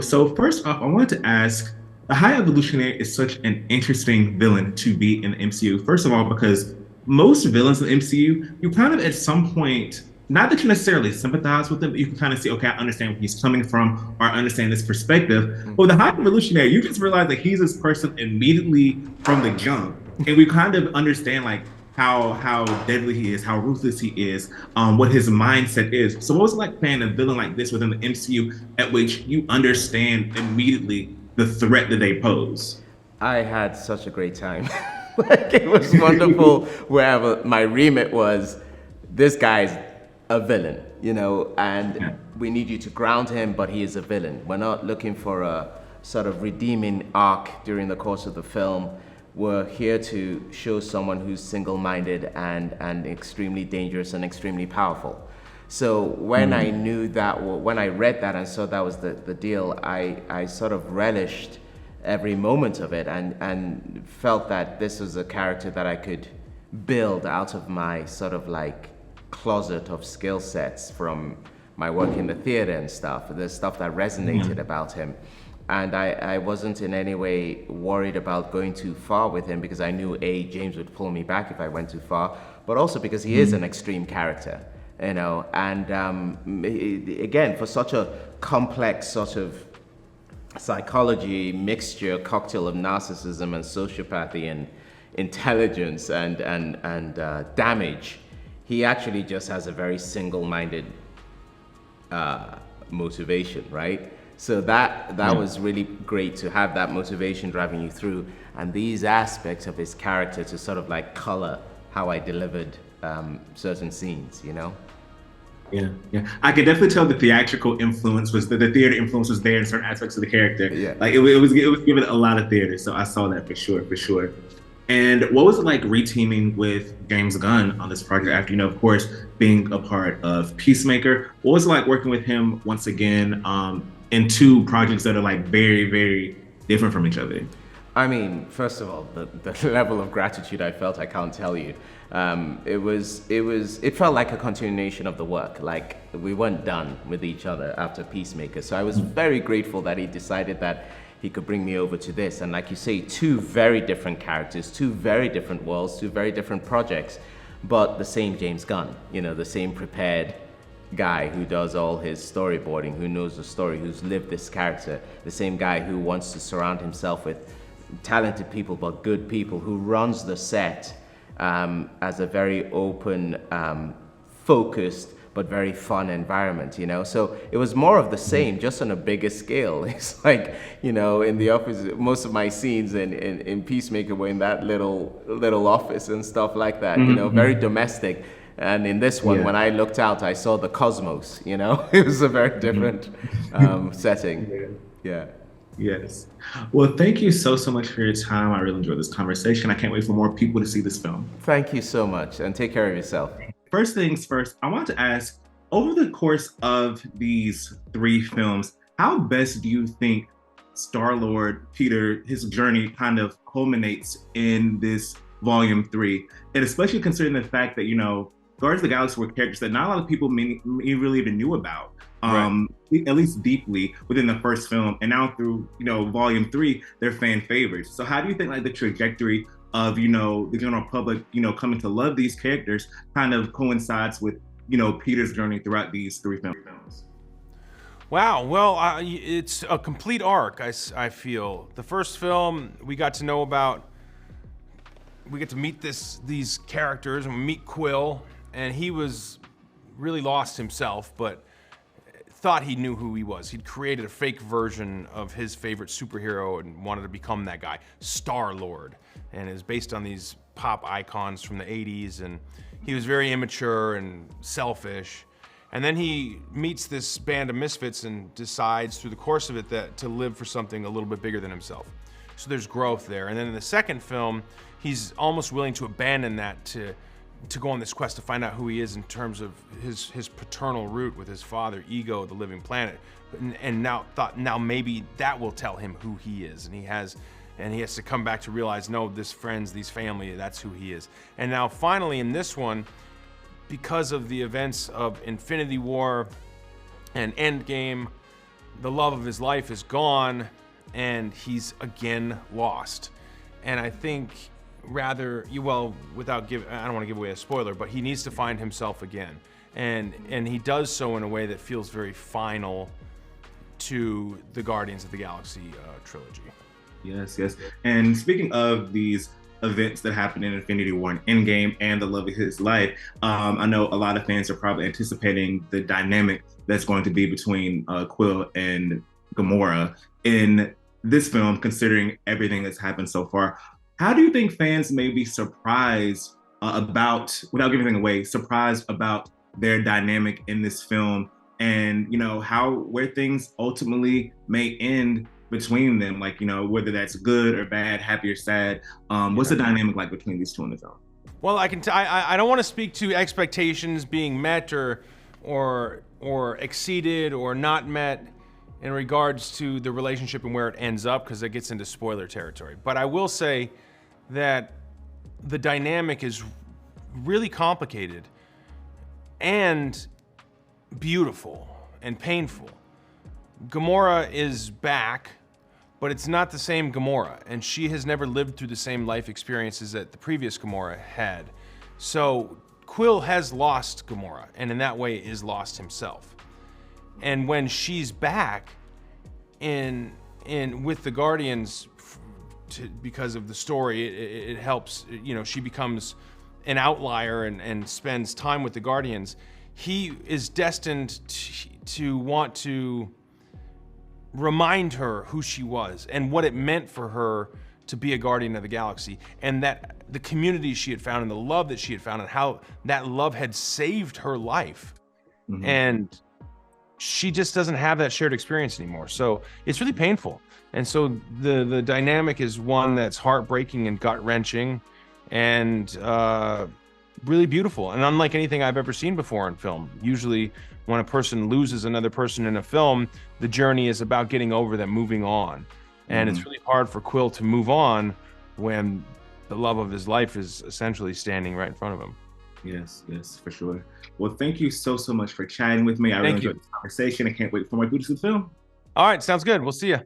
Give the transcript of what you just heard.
So first off, I wanted to ask, the High Evolutionary is such an interesting villain to be in the MCU. First of all, because most villains in the MCU, you kind of at some point, not that you necessarily sympathize with them, but you can kind of see, okay, I understand where he's coming from, or I understand this perspective. But with the High Evolutionary, you just realize that he's this person immediately from the jump, and we kind of understand like how deadly he is, how ruthless he is, what his mindset is. So, what was it like playing a villain like this within the MCU, at which you understand immediately the threat that they pose? I had such a great time. Like it was wonderful. Wherever my remit was, this guy's a villain, and Yeah. we need you to ground him, but he is a villain. We're not looking for a sort of redeeming arc during the course of the film. We're here to show someone who's single-minded and extremely dangerous and extremely powerful. So when I knew that, when I read that and saw that was the deal, I sort of relished every moment of it and felt that this was a character that I could build out of my sort of like closet of skill sets from my work in the theater and stuff. There's stuff that resonated about him. And I wasn't in any way worried about going too far with him because I knew James would pull me back if I went too far, but also because he is an extreme character, and again, for such a complex sort of psychology mixture, cocktail of narcissism and sociopathy and intelligence and damage, he actually just has a very single-minded motivation, right? So that was really great to have that motivation driving you through, and these aspects of his character to sort of like color how I delivered certain scenes. Yeah, yeah. I could definitely tell the theatrical influence was the theater influence was there in certain aspects of the character. Yeah. Like it was given a lot of theater, so I saw that for sure, for sure. And what was it like reteaming with James Gunn on this project after, of course, being a part of Peacemaker? What was it like working with him once again in two projects that are like very, very different from each other? I mean, first of all, the level of gratitude I felt, I can't tell you. It felt like a continuation of the work. Like we weren't done with each other after Peacemaker. So I was very grateful that he decided that he could bring me over to this. And like you say, two very different characters, two very different worlds, two very different projects, but the same James Gunn, the same prepared guy who does all his storyboarding, who knows the story, who's lived this character, the same guy who wants to surround himself with talented people but good people, who runs the set as a very open, focused but very fun environment. So it was more of the same, just on a bigger scale. It's like, in the office, most of my scenes in Peacemaker were in that little office and stuff like that, very domestic. And in this one, Yeah. when I looked out, I saw the cosmos, it was a very different setting. Yeah. Yes. Well, thank you so, so much for your time. I really enjoyed this conversation. I can't wait for more people to see this film. Thank you so much, and take care of yourself. First things first, I want to ask, over the course of these three films, how best do you think Star-Lord Peter, his journey kind of culminates in this volume three? And especially considering the fact that, Guardians of the Galaxy were characters that not a lot of people really even knew about, Right. at least deeply within the first film. And now through, volume three, they're fan favorites. So how do you think like the trajectory of, the general public, coming to love these characters kind of coincides with, Peter's journey throughout these three films? Wow. Well, it's a complete arc. I feel the first film we got to know about. We get to meet these characters, and we meet Quill, and he was really lost himself, but thought he knew who he was. He'd created a fake version of his favorite superhero and wanted to become that guy, Star-Lord, and is based on these pop icons from the 80s, and he was very immature and selfish. And then he meets this band of misfits and decides through the course of it that to live for something a little bit bigger than himself. So there's growth there. And then in the second film, he's almost willing to abandon that to go on this quest to find out who he is in terms of his paternal root with his father, Ego, the living planet. And now maybe that will tell him who he is. And he has to come back to realize, no, this friends, these family, that's who he is. And now finally in this one, because of the events of Infinity War and Endgame, the love of his life is gone and he's again lost. And I think without I don't want to give away a spoiler, but he needs to find himself again. And he does so in a way that feels very final to the Guardians of the Galaxy trilogy. Yes, yes. And speaking of these events that happened in Infinity War and Endgame and the love of his life, I know a lot of fans are probably anticipating the dynamic that's going to be between Quill and Gamora in this film, considering everything that's happened so far. How do you think fans may be surprised without giving anything away, surprised about their dynamic in this film, and where things ultimately may end between them, like whether that's good or bad, happy or sad? What's the dynamic like between these two in the film? Well, I don't want to speak to expectations being met or exceeded or not met in regards to the relationship and where it ends up, because that gets into spoiler territory. But I will say that the dynamic is really complicated and beautiful and painful. Gamora is back, but it's not the same Gamora, and she has never lived through the same life experiences that the previous Gamora had. So Quill has lost Gamora, and in that way is lost himself. And when she's back in with the Guardians, because of the story, it helps. She becomes an outlier and spends time with the Guardians. He is destined to want to remind her who she was and what it meant for her to be a Guardian of the Galaxy, and that the community she had found and the love that she had found and how that love had saved her life. Mm-hmm. And she just doesn't have that shared experience anymore. So it's really painful. And so the dynamic is one that's heartbreaking and gut-wrenching and really beautiful, and unlike anything I've ever seen before in film. Usually when a person loses another person in a film, the journey is about getting over them, moving on. And it's really hard for Quill to move on when the love of his life is essentially standing right in front of him. Yes, yes, for sure. Well, thank you so much for chatting with me. I really enjoyed this conversation. I can't wait for my boots to the film. All right, sounds good. We'll see you.